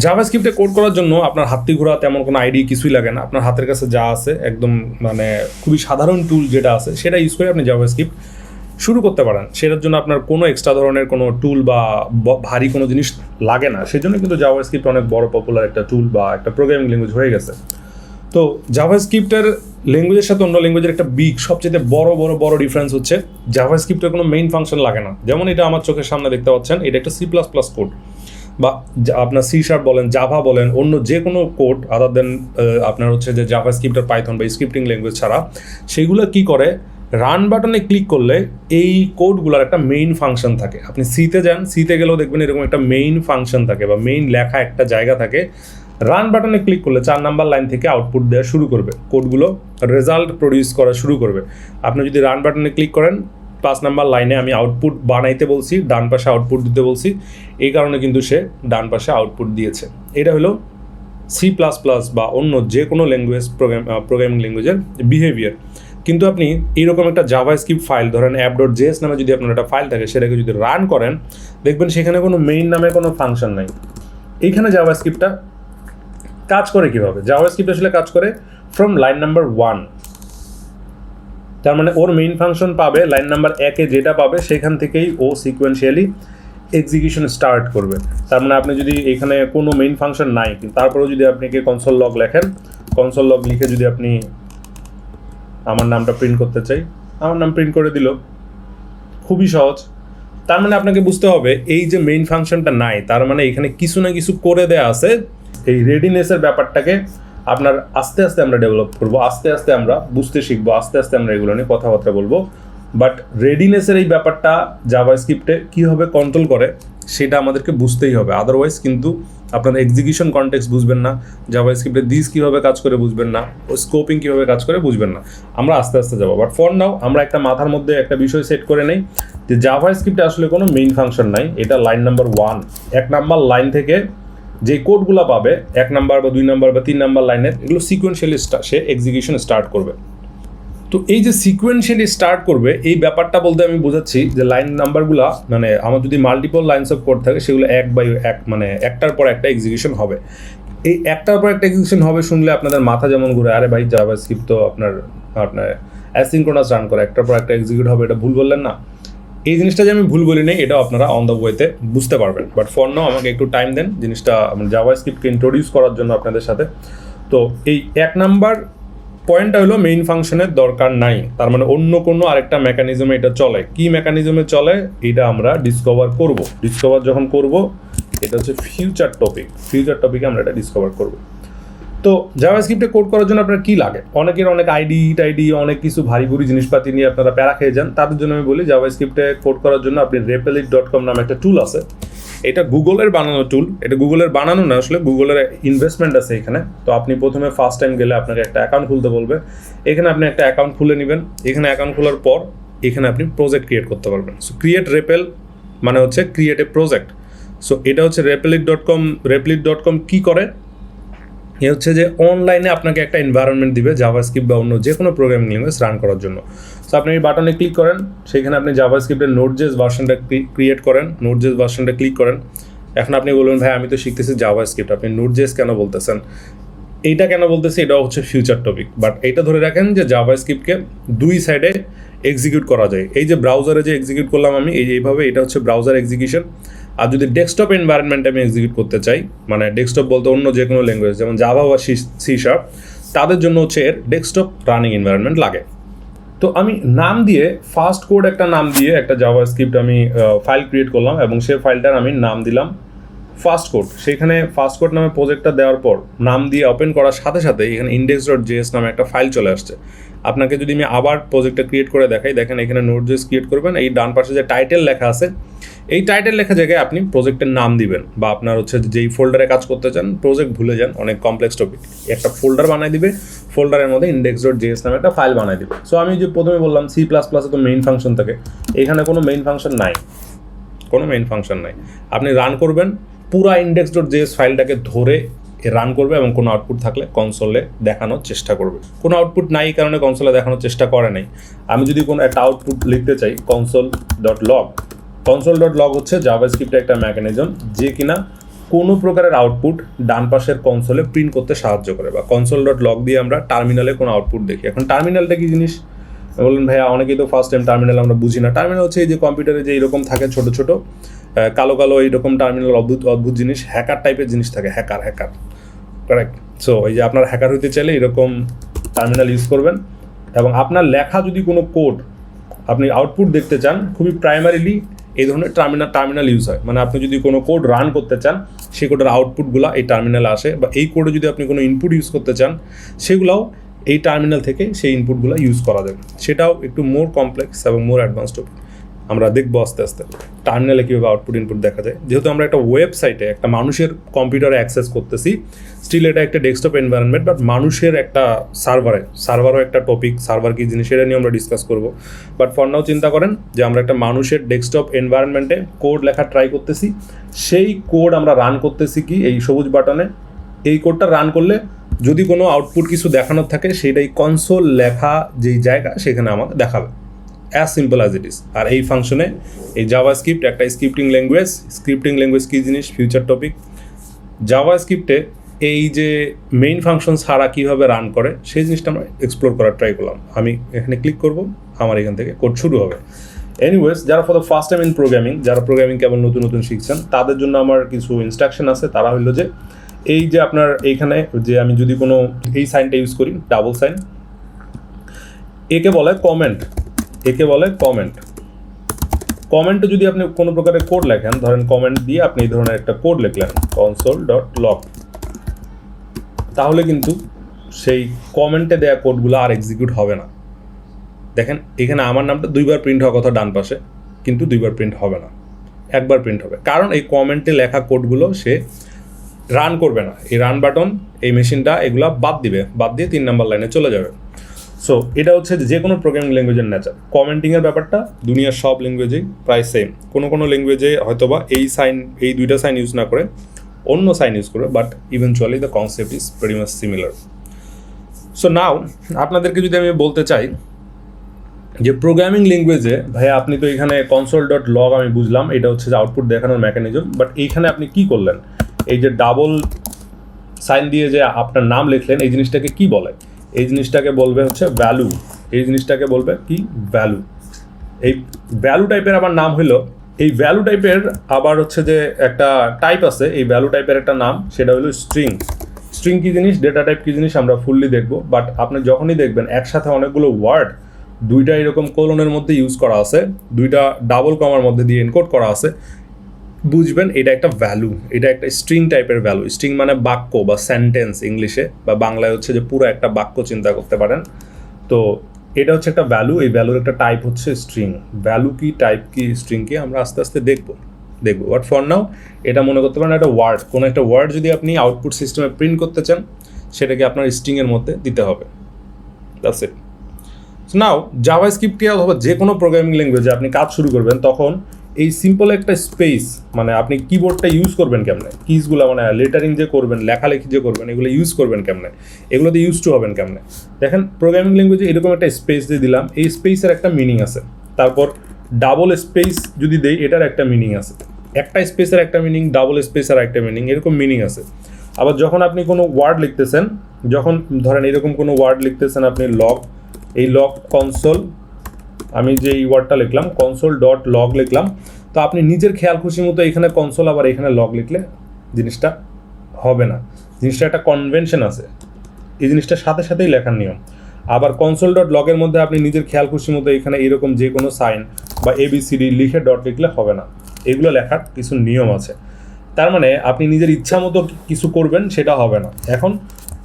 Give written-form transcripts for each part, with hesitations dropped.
জাভাস্ক্রিপ্টে code করার জন্য আপনার হাতি ঘোরা তেমন কোনো আইডি কিছুই লাগে না। আপনার হাতের কাছে যা আছে একদম মানে খুবই সাধারণ টুল যেটা আছে সেটা ইউজ করে আপনি জাভাস্ক্রিপ্ট শুরু করতে পারেন। সেটার জন্য আপনার কোনো এক্সট্রা ধরনের কোনো টুল বা ভারী কোনো জিনিস লাগে না। সেই জন্য কিন্তু জাভাস্ক্রিপ্ট অনেক বড় পপুলার একটা টুল বা একটা প্রোগ্রামিং ল্যাঙ্গুয়েজ হয়ে গেছে। তো জাভাস্ক্রিপ্টের ল্যাঙ্গুয়েজের সাথে অন্য ল্যাঙ্গুয়েজের একটা সবচেয়ে বড় ডিফারেন্স হচ্ছে জাভাস্ক্রিপ্টের কোনো মেইন ফাংশন লাগে না। যেমন এটা আমার চোখের সামনে দেখতে পাচ্ছেন, এটা একটা C++ কোড বা আপনার C# বলেন, জাভা বলেন, অন্য যে কোনো কোড আদার দেন আপনার হচ্ছে যে জাভাস্ক্রিপ্ট আর পাইথন বা স্ক্রিপ্টিং ল্যাঙ্গুয়েজ ছাড়া, সেগুলো কি করে, রান বাটনে ক্লিক করলে এই কোডগুলোর একটা মেইন ফাংশন থাকে। আপনি সিতে যান, সিতে গেলেও দেখবেন এরকম একটা মেইন ফাংশন থাকে বা মেইন লেখা একটা জায়গা থাকে। রান বাটনে ক্লিক করলে 4 নাম্বার লাইন থেকে আউটপুট দেওয়া শুরু করবে, কোডগুলো রেজাল্ট প্রডিউস করা শুরু করবে। আপনি যদি রান বাটনে ক্লিক করেন, 5 নাম্বার লাইনে আমি আউটপুট বানাইতে বলছি, ডান পাশে আউটপুট দিতে বলছি, এই কারণে কিন্তু সে ডান পাশে আউটপুট দিয়েছে। এটা হলো C++ বা অন্য যে কোনো ল্যাঙ্গুয়েজ প্রোগ্রামিং ল্যাঙ্গুয়েজের বিহেভিয়ার। কিন্তু আপনি এইরকম একটা জাভাস্ক্রিপ্ট ফাইল ধরেন app.js নামে যদি আপনার একটা ফাইল থাকে, সেটাকে যদি রান করেন, দেখবেন সেখানে কোনো মেইন নামে কোনো ফাংশন নাই। এইখানে জাভাস্ক্রিপ্টটা কাজ করে কীভাবে? জাভাস্ক্রিপ্ট আসলে কাজ করে ফ্রম লাইন নাম্বার 1। তার মানে ওর মেইন ফাংশন পাবে লাইন নাম্বার 1-এ, যেটা পাবে সেখান থেকেই ও সিকোয়েন্সিয়ালি এক্সিকিউশন স্টার্ট করবে। তার মানে আপনি যদি এখানে কোনো মেইন ফাংশন নাই, তারপরেও যদি আপনি কনসোল লগ লেখেন, কনসোল লগ লিখে যদি আপনি আমার নামটা প্রিন্ট করতে চাই, আমার নাম প্রিন্ট করে দিল, খুবই সহজ। তার মানে আপনাকে বুঝতে হবে এই যে মেইন ফাংশনটা নাই, তার মানে এখানে কিছু না কিছু করে দেয়া আছে। এই রেডিনেসের ব্যাপারটাকে আপনার আস্তে আস্তে আমরা ডেভেলপ করবো, আস্তে আস্তে আমরা বুঝতে শিখবো, আস্তে আস্তে আমরা এগুলো নিয়ে কথাবার্তা বলবো। বাট রেডিনেসের এই ব্যাপারটা জাভাস্ক্রিপ্টে কীভাবে কন্ট্রোল করে সেটা আমাদেরকে বুঝতেই হবে। আদারওয়াইজ কিন্তু আপনার এক্সিকিউশন কনটেক্সট বুঝবেন না, জাভাস্ক্রিপ্টে দিস কীভাবে কাজ করে বুঝবেন না, ও স্কোপিং কীভাবে কাজ করে বুঝবেন না। আমরা আস্তে আস্তে যাবো। বাট ফর নাও আমরা একটা মাথার মধ্যে একটা বিষয় সেট করে নেই যে জাভাস্ক্রিপ্টে আসলে কোনো মেইন ফাংশন নাই। এটা লাইন নাম্বার 1, 1 নাম্বার লাইন থেকে যে কোডগুলো পাবে 1 নাম্বার বা 2 নাম্বার বা 3 নাম্বার লাইনের, এগুলো সিকোয়েন্সিয়ালি সে এক্সিকিউশন স্টার্ট করবে। তো এই যে সিকোয়েন্সিয়ালি স্টার্ট করবে এই ব্যাপারটা বলতে আমি বোঝাচ্ছি যে লাইন নাম্বারগুলো মানে আমার যদি মাল্টিপল লাইনস অফ কোড থাকে, সেগুলো 1 বাই 1 মানে একটার পর একটা এক্সিকিউশন হবে। এই একটার পর একটা এক্সিকিউশন হবে শুনলে আপনাদের মাথা যেমন ঘুরে, আরে ভাই জাভাস্ক্রিপ্ট তো আপনার অ্যাসিনক্রোনাস রান করে, একটার পর একটা এক্সিকিউট হবে, এটা ভুল বললেন না? এই জিনিসটা যে আমি ভুল বলি নাই, এটাও আপনারা অন দ্য ওয়েতে বুঝতে পারবেন। বাট ফর নাও আমাকে একটু টাইম দেন জিনিসটা জাভাস্ক্রিপ্টকে ইন্ট্রোডিউস করার জন্য আপনাদের সাথে। তো এই 1 নাম্বার পয়েন্টটা হলো মেইন ফাংশনের দরকার নাই, তার মানে অন্য কোনো আরেকটা মেকানিজমে এটা চলে। কি মেকানিজমে চলে এটা আমরা ডিসকভার করব। ডিসকভার যখন করব, এটা হচ্ছে ফিউচার টপিকে আমরা এটা ডিসকভার করব। তো জাভাস্ক্রিপ্টে কোড করার জন্য আপনার কী লাগে? অনেকের অনেক আইডি অনেক কিছু ভারী ভুরি জিনিসপাতি নিয়ে আপনারা প্যারা খেয়ে যান। তাদের জন্য আমি বলি জাভাস্ক্রিপ্টে কোড করার জন্য আপনি replit.com নামে একটা টুল আছে। এটা গুগলের বানানো টুল। এটা গুগলের বানানো না, আসলে গুগলের ইনভেস্টমেন্ট আছে এখানে। তো আপনি প্রথমে ফার্স্ট টাইম গেলে আপনাকে একটা অ্যাকাউন্ট খুলতে বলবে। এখানে আপনি একটা অ্যাকাউন্ট খুলে নেবেন। এখানে অ্যাকাউন্ট খোলার পর এখানে আপনি প্রজেক্ট ক্রিয়েট করতে পারবেন। সো ক্রিয়েট রেপেল মানে হচ্ছে ক্রিয়েট এ প্রজেক্ট। সো এটা হচ্ছে replit.com কী করে? এ হচ্ছে যে অনলাইনে আপনাকে একটা এনভায়রনমেন্ট দিবে জাভাস্ক্রিপ্ট বা অন্য যে কোনো প্রোগ্রামিং ল্যাঙ্গুয়েজ রান করার জন্য। সো আপনি এই বাটনে ক্লিক করেন, সেখানে আপনি জাভাস্ক্রিপ্টের Node.js ভার্সনটা ক্রিয়েট করেন, Node.js ভার্সনটা ক্লিক করেন। এখন আপনি বলবেন ভাই আমি তো শিখতেছি জাভাস্ক্রিপ্ট, আপনি Node.js কেন বলতেছেন? এইটা কেন বলতেছি এটা হচ্ছে ফিউচার টপিক। বাট এইটা ধরে রাখেন যে জাভাস্ক্রিপ্টকে 2 সাইডে এক্সিকিউট করা যায়। এই যে ব্রাউজারে যে এক্সিকিউট করলাম আমি এইভাবে, এটা হচ্ছে ব্রাউজার এক্সিকিউশন। আর যদি ডেস্কটপ এনভায়রনমেন্টে আমি এক্সিকিউট করতে চাই, মানে ডেস্কটপ বলতে অন্য যে কোনো ল্যাঙ্গুয়েজ যেমন জাভা বা C#, তাদের জন্য হচ্ছে এর ডেস্কটপ রানিং এনভায়রনমেন্ট লাগে। তো আমি নাম দিয়ে ফার্স্ট কোড একটা নাম দিয়ে একটা জাভাস্ক্রিপ্ট আমি ফাইল ক্রিয়েট করলাম এবং সেই ফাইলটার আমি নাম দিলাম ফার্স্ট কোড। সেখানে ফার্স্ট কোড নামে প্রজেক্টটা দেওয়ার পর নাম দিয়ে ওপেন করার সাথে সাথে এখানে index.js নামে একটা ফাইল চলে আসছে। আপনাকে যদি আমি আবার প্রজেক্টটা ক্রিয়েট করে দেখাই, দেখেন এখানে Node.js ক্রিয়েট করবেন, এই ডান পাশে যে টাইটেল লেখা আছে, এই টাইটেল লেখা জায়গায় আপনি প্রজেক্টের নাম দিবেন বা আপনার হচ্ছে যেই ফোল্ডারে কাজ করতে চান, প্রজেক্ট ভুলে যান, অনেক কমপ্লেক্স টপিক, একটা ফোল্ডার বানাই দিবে, ফোল্ডারের মধ্যে index.js নামে একটা ফাইল বানাই দিবে। সো আমি যে প্রথমে বললাম C++ তো মেইন ফাংশন থাকে, এখানে কোনো মেইন ফাংশন নাই, আপনি রান করবেন পুরা index.js ফাইলটাকে ধরে রান করবে এবং কোনো আউটপুট থাকলে কনসোলে দেখানোর চেষ্টা করবে। কোনো আউটপুট নাই কারণে কনসোলে দেখানোর চেষ্টা করে নাই। আমি যদি কোনো একটা আউটপুট লিখতে চাই, console.log হচ্ছে জাভাস্ক্রিপ্টের একটা মেকানিজম যে কিনা কোনো প্রকারের আউটপুট ডান পাশের কনসোলে প্রিন্ট করতে সাহায্য করে, বা কনসোল ডট লগ দিয়ে আমরা টার্মিনালে কোনো আউটপুট দেখি। এখন টার্মিনালটা কি জিনিস বললেন ভাইয়া, অনেকেই তো ফার্স্ট টাইম টার্মিনাল আমরা বুঝি না। টার্মিনাল হচ্ছে এই যে কম্পিউটারে যে এরকম থাকে ছোট ছোট কালো কালো এইরকম টার্মিনাল, অদ্ভুত অদ্ভুত জিনিস, হ্যাকার টাইপের জিনিস থাকে, হ্যাকার কারেক্ট। সো এই যে আপনার হ্যাকার হইতে চাইলে এরকম টার্মিনাল ইউজ করবেন, এবং আপনার লেখা যদি কোনো কোড আপনি আউটপুট দেখতে চান, খুবই প্রাইমারিলি এই ধরনের টার্মিনাল ইউজ হয়। মানে আপনি যদি কোনো কোড রান করতে চান, সেই কোডের আউটপুটগুলো এই টার্মিনালে আসে, বা এই কোডে যদি আপনি কোনো ইনপুট ইউজ করতে চান, সেগুলোও এই টার্মিনাল থেকে সেই ইনপুটগুলো ইউজ করা যাবে। সেটাও একটু মোর কমপ্লেক্স এবং মোর অ্যাডভান্স টপিক, আমরা দেখবো আস্তে আস্তে টার্মিনালে কীভাবে আউটপুট ইনপুট দেখা যায়। যেহেতু আমরা একটা ওয়েবসাইটে একটা মানুষের কম্পিউটারে অ্যাক্সেস করতেছি, স্টিল এটা একটা ডেস্কটপ এনভায়রনমেন্ট, বাট মানুষের একটা সার্ভারও একটা টপিক, সার্ভার কী জিনিস সেটা নিয়ে আমরা ডিসকাস করবো। বাট ফর নাও চিন্তা করেন যে আমরা একটা মানুষের ডেস্কটপ এনভায়রনমেন্টে কোড লেখা ট্রাই করতেছি, সেই কোড আমরা রান করতেছি কি এই সবুজ বাটনে। এই কোডটা রান করলে যদি কোনো আউটপুট কিছু দেখানোর থাকে, সেটাই কনসোল লেখা যেই জায়গা সেখানে আমাকে দেখাবে, as simple as it is. আর এই ফাংশনে এই জাভাস্ক্রিপ্ট একটা স্ক্রিপ্টিং ল্যাঙ্গুয়েজ কী জিনিস, ফিউচার টপিক। জাভাস্ক্রিপ্টে এই যে মেইন ফাংশন ছাড়া কীভাবে রান করে সেই জিনিসটা আমরা এক্সপ্লোর করার ট্রাই করলাম। আমি এখানে ক্লিক করব, আমার এখান থেকে কোড শুরু হবে। এনিওয়েজ, যারা for the first time in programming, যারা প্রোগ্রামিং কেবল নতুন নতুন শিখছেন, তাদের জন্য আমার কিছু ইনস্ট্রাকশন আছে। তারা হলো যে এই যে আপনার এইখানে যে আমি যদি কোনো এই সাইনটা ইউজ করি, ডাবল সাইন, একে বলে কমেন্টে যদি আপনি কোনো প্রকারের কোড লেখেন, ধরেন কমেন্ট দিয়ে আপনি এই ধরনের একটা কোড লিখলেন কনসোল ডট লগ, তাহলে কিন্তু সেই কমেন্টে দেওয়া কোডগুলো আর এক্সিকিউট হবে না। দেখেন এখানে আমার নামটা 2বার প্রিন্ট হওয়ার কথা ডান পাশে, কিন্তু 2বার প্রিন্ট হবে না, 1বার প্রিন্ট হবে, কারণ এই কমেন্টে লেখা কোডগুলো সে রান করবে না। এই রান বাটন, এই মেশিনটা এগুলো বাদ দিয়ে 3 নম্বর লাইনে চলে যাবে। সো এটা হচ্ছে যে কোনো প্রোগ্রামিং ল্যাঙ্গুয়েজের নেচার। কমেন্টিংয়ের ব্যাপারটা দুনিয়ার সব ল্যাঙ্গুয়েজেই প্রায় সেম। কোনো ল্যাঙ্গুয়েজে হয়তোবা এই 2টা সাইন ইউজ না করে অন্য সাইন ইউজ করবে, but eventually the concept is very much similar. So now আপনাদেরকে যদি আমি বলতে চাই যে প্রোগ্রামিং ল্যাঙ্গুয়েজে ভাই আপনি তো এখানে কনসোল ডট লগ আমি বুঝলাম, এটা হচ্ছে যে আউটপুট দেখানোর মেকানিজম, বাট এইখানে আপনি কি করলেন, এই যে ডাবল সাইন দিয়ে যে আপনার নাম লিখলেন, এই জিনিসটাকে কি বলে? এই জিনিসটাকে বলবে হচ্ছে ভ্যালু। এই জিনিসটাকে বলবে কি? ভ্যালু। এই ভ্যালু টাইপের আবার নাম হলো, এই ভ্যালু টাইপের আবার হচ্ছে যে একটা টাইপ আছে, এই ভ্যালু টাইপের একটা নাম, সেটা হলো স্ট্রিং কি জিনিস, ডেটা টাইপ কি জিনিস আমরা ফুললি দেখবো। বাট আপনি যখনই দেখবেন একসাথে অনেকগুলো ওয়ার্ড 2টা এরকম কোলনের মধ্যে ইউজ করা আছে, 2টা ডাবল কমার মধ্যে দিয়ে এনকোড করা আছে, বুঝবেন এটা একটা ভ্যালু, এটা একটা স্ট্রিং টাইপের ভ্যালু। স্ট্রিং মানে বাক্য বা সেন্টেন্স ইংলিশে, বা বাংলায় হচ্ছে যে পুরো একটা বাক্য চিন্তা করতে পারেন। তো এটা হচ্ছে একটা ভ্যালু, এই ভ্যালুর একটা টাইপ হচ্ছে স্ট্রিং। ভ্যালু কি, টাইপ কি, স্ট্রিং কি আমরা আস্তে আস্তে দেখবো। বাট ফর নাও এটা মনে করতে পারেন একটা ওয়ার্ড, কোনো একটা ওয়ার্ড যদি আপনি আউটপুট সিস্টেমে প্রিন্ট করতে চান, সেটাকে আপনার স্ট্রিংয়ের মধ্যে দিতে হবে। That's it. নাও জাভাস্ক্রিপ্টে অথবা যে কোনো প্রোগ্রামিং ল্যাঙ্গুয়েজে আপনি কাজ শুরু করবেন, তখন এই সিম্পল একটা স্পেস, মানে আপনি কিবোর্ডটা ইউজ করবেন কেমনে, কিজগুলো মানে লেটারিং যে করবেন, লেখালেখি যে করবেন, এগুলো ইউজ করবেন কেমনে, এগুলোতে ইউজ টু হবেন কেমনে। দেখেন প্রোগ্রামিং ল্যাঙ্গুয়েজে এরকম একটা স্পেস দিয়ে দিলাম, এই স্পেসের একটা মিনিং আছে। তারপর ডাবল স্পেস যদি দেই, এটার একটা মিনিং আছে। একটা স্পেসের একটা মিনিং, ডাবল স্পেসের একটা মিনিং, এরকম মিনিং আছে। আবার যখন আপনি কোনো ওয়ার্ড লিখতেছেন, যখন ধরেন এরকম কোনো ওয়ার্ড লিখতেছেন আপনি লগ, এই লগ কনসোল, আমি যে এই ওয়ার্ডটা লিখলাম কনসোল ডট লগ লিখলাম, তো আপনি নিজের খেয়াল খুশি মতো এখানে কনসোল আবার এখানে লগ লিখলে জিনিসটা হবে না। জিনিসটা একটা কনভেনশন আছে, এই জিনিসটার সাথে সাথেই লেখার নিয়ম। আবার কনসোল ডট লগের মধ্যে আপনি নিজের খেয়াল খুশি মতো এখানে এরকম যে কোনো সাইন বা ABCD লিখে ডট লিখলে হবে না, এগুলো লেখার কিছু নিয়ম আছে। তার মানে আপনি নিজের ইচ্ছা মতো কিছু করবেন, সেটা হবে না। এখন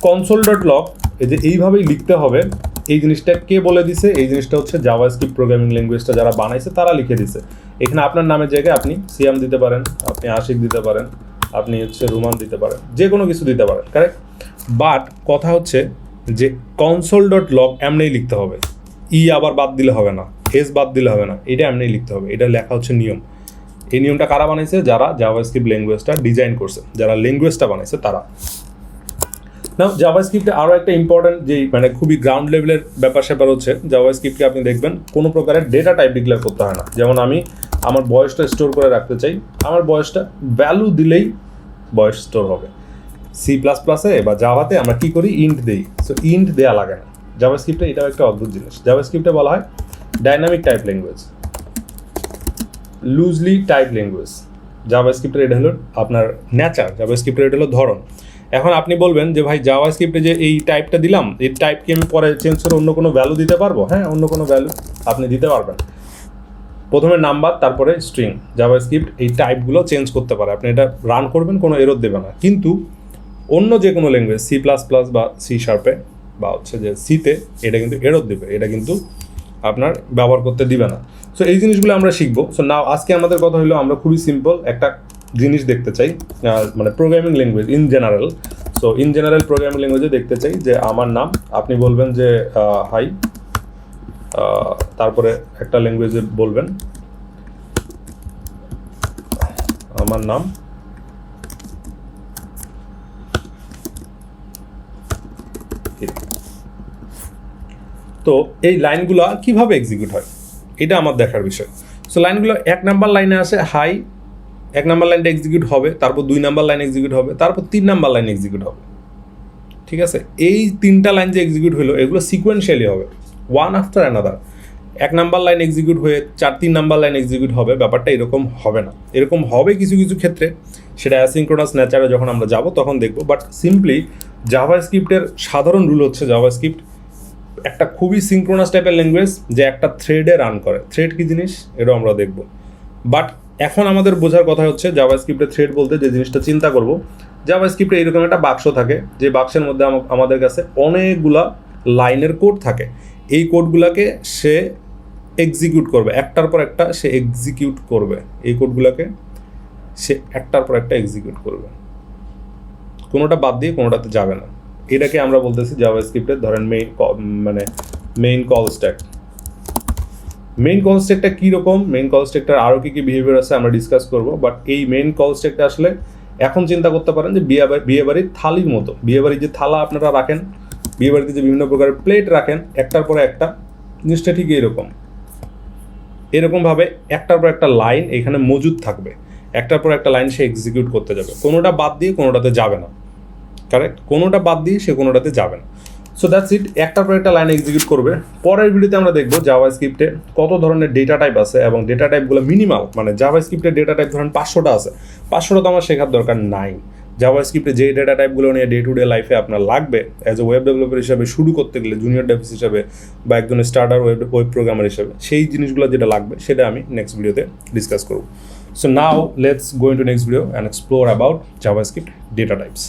কনসোল ডট লগ এই যে এইভাবেই লিখতে হবে, এই জিনিসটা কে বলে দিছে? এই জিনিসটা হচ্ছে জাভাস্ক্রিপ্ট প্রোগ্রামিং ল্যাঙ্গুয়েজটা যারা বানাইছে তারা লিখে দিছে। এখানে আপনার নামের জায়গায় আপনি সিয়াম দিতে পারেন, আপনি আশিক দিতে পারেন, আপনি হচ্ছে রুমান দিতে পারেন, যে কোনো কিছু দিতে পারেন, কারেক্ট। বাট কথা হচ্ছে যে কনসোল ডট লগ এমনিই লিখতে হবে, আবার বাদ দিলে হবে না, বাদ দিলে হবে না, এটা এমনিই লিখতে হবে। এটা লেখা হচ্ছে নিয়ম। এই নিয়মটা কারা বানাইছে? যারা জাভাস্ক্রিপ্ট ল্যাঙ্গুয়েজটা ডিজাইন করছে, যারা ল্যাঙ্গুয়েজটা বানাইছে তারা। নাও জাভাস্ক্রিপ্টে আরও একটা ইম্পর্টেন্ট যেই মানে খুবই গ্রাউন্ড লেভেলের ব্যাপার স্যাপার হচ্ছে, জাভাস্ক্রিপ্টে আপনি দেখবেন কোনো প্রকারের ডেটা টাইপ ডিক্লেয়ার করতে হয় না। যেমন আমি আমার বয়সটা স্টোর করে রাখতে চাই, আমার বয়সটা ভ্যালু দিলেই বয়স স্টোর হবে। সি প্লাস প্লাসে বা জাভাতে আমরা কী করি, ইন্ট দিই। সো ইন্ট দেওয়া লাগে না। জাভাস্ক্রিপ্টে এটাও একটা অদ্ভুত জিনিস। জাভাস্ক্রিপ্টে বলা হয় dynamic type language, loosely type language. জাভাস্ক্রিপ্টের এটা হলো আপনার নেচার, জাভাস্ক্রিপ্টের এটা হলো ধরন। এখন আপনি বলবেন যে ভাই জাভাস্ক্রিপ্টে যে এই টাইপটা দিলাম, এই টাইপকে আমি পরে চেঞ্জ করে অন্য কোনো ভ্যালু দিতে পারবো? হ্যাঁ, অন্য কোনো ভ্যালু আপনি দিতে পারবেন। প্রথমে নাম্বার, তারপরে স্ট্রিং। জাভাস্ক্রিপ্ট এই টাইপগুলো চেঞ্জ করতে পারে। আপনি এটা রান করবেন, কোনো এরর দেবে না। কিন্তু অন্য যে কোনো ল্যাঙ্গুয়েজ, সি প্লাস প্লাস বা সি শার্পে বা হচ্ছে যে সিতে, এটা কিন্তু এরর দেবে, এটা কিন্তু আপনার ব্যবহার করতে দিবে না। সো এই জিনিসগুলো আমরা শিখবো। সো নাও আজকে আমাদের কথা হলো আমরা খুবই সিম্পল একটা জিনিস দেখতে চাই, মানে programming language in general. So in general programming ল্যাঙ্গুয়েজে দেখতে চাই যে আমার নাম, আপনি বলবেন যে হাই, তারপরে একটা ল্যাঙ্গুয়েজে বলবেন আমার নাম, তো এই লাইনগুলো কিভাবে এক্সিকিউট হয় এটা আমার দেখার বিষয়। সো লাইনগুলো 1 নাম্বার লাইনে আসে হাই, 1 নাম্বার লাইনটা এক্সিকিউট হবে, তারপর 2 নাম্বার লাইন এক্সিকিউট হবে, তারপর 3 নাম্বার লাইন এক্সিকিউট হবে। ঠিক আছে, এই 3টা লাইন যে এক্সিকিউট হলো এগুলো সিকোয়েন্সিয়ালি হবে, one after another. 1 number line execute হয়ে 3 নাম্বার লাইন এক্সিকিউট হবে, ব্যাপারটা এরকম হবে না। এরকম হবে কিছু কিছু ক্ষেত্রে, সেটা অ্যাসিনক্রোনাস নেচারে যখন আমরা যাব তখন দেখবো। বাট সিম্পলি জাভাস্ক্রিপ্টের সাধারণ রুল হচ্ছে জাভাস্ক্রিপ্ট একটা খুবই সিনক্রোনাস টাইপের ল্যাঙ্গুয়েজ যে একটা থ্রেডে রান করে। থ্রেড কী জিনিস এটাও আমরা দেখব। বাট এখন আমাদের বোঝার কথা হচ্ছে জাভাস্ক্রিপ্টে থ্রেড বলতে যে জিনিসটা চিন্তা করব, জাভাস্ক্রিপ্টে এরকম একটা বাক্স থাকে, যে বাক্সের মধ্যে আমাদের কাছে অনেকগুলা লাইনের কোড থাকে। এই কোডগুলোকে সে এক্সিকিউট করবে, একটার পর একটা সে এক্সিকিউট করবে। এই কোডগুলোকে সে একটার পর একটা এক্সিকিউট করবে, কোনোটা বাদ দিয়ে কোনোটাতে যাবে না। এটাকে আমরা বলতেছি জাভাস্ক্রিপ্টের ধরেন main call stack. Main call স্ট্যাকটা কীরকম, মেইন কল স্ট্যাকটার আরও কী কী বিহেভিয়ার আছে আমরা ডিসকাস করব। বাট এই মেইন কল স্ট্যাকটা আসলে এখন চিন্তা করতে পারেন যে বিয়েবাড়ির থালির মতো। বিয়েবাড়ির যে থালা আপনারা রাখেন, বিয়েবাড়িতে যে বিভিন্ন প্রকারের প্লেট রাখেন একটার পরে একটা, জিনিসটা ঠিক এরকমভাবে একটার পর একটা লাইন এখানে মজুদ থাকবে, একটার পর একটা লাইন সে এক্সিকিউট করতে যাবে, কোনোটা বাদ দিয়ে কোনোটাতে যাবে না। কারেক্ট, কোনোটা বাদ দিয়ে সে কোনোটাতে যাবে না। সো দ্যাটস ইট, একটার পর একটা লাইন এক্সিকিউট করবে। পরের ভিডিওতে আমরা দেখবো জাভাস্ক্রিপ্টে কত ধরনের ডেটা টাইপ আছে এবং ডেটা টাইপগুলো মিনিমাল, মানে জাভাস্ক্রিপ্টের ডেটা টাইপ ধরেন 500টা আছে, 500টা তো আমার শেখার দরকার নাই। জাভাস্ক্রিপ্টে যে ডেটা টাইপগুলো নিয়ে ডে টু ডে লাইফে আপনার লাগবে অ্যাজ এ ওয়েব ডেভেলপার হিসাবে শুরু করতে গেলে, জুনিয়র ডেভেলপার হিসাবে বা একজন স্টার্টার ওয়েব প্রোগ্রামার হিসাবে, সেই জিনিসগুলো যেটা লাগবে সেটা আমি নেক্সট ভিডিওতে ডিসকাস করব। So now let's go into next video and explore about JavaScript data types.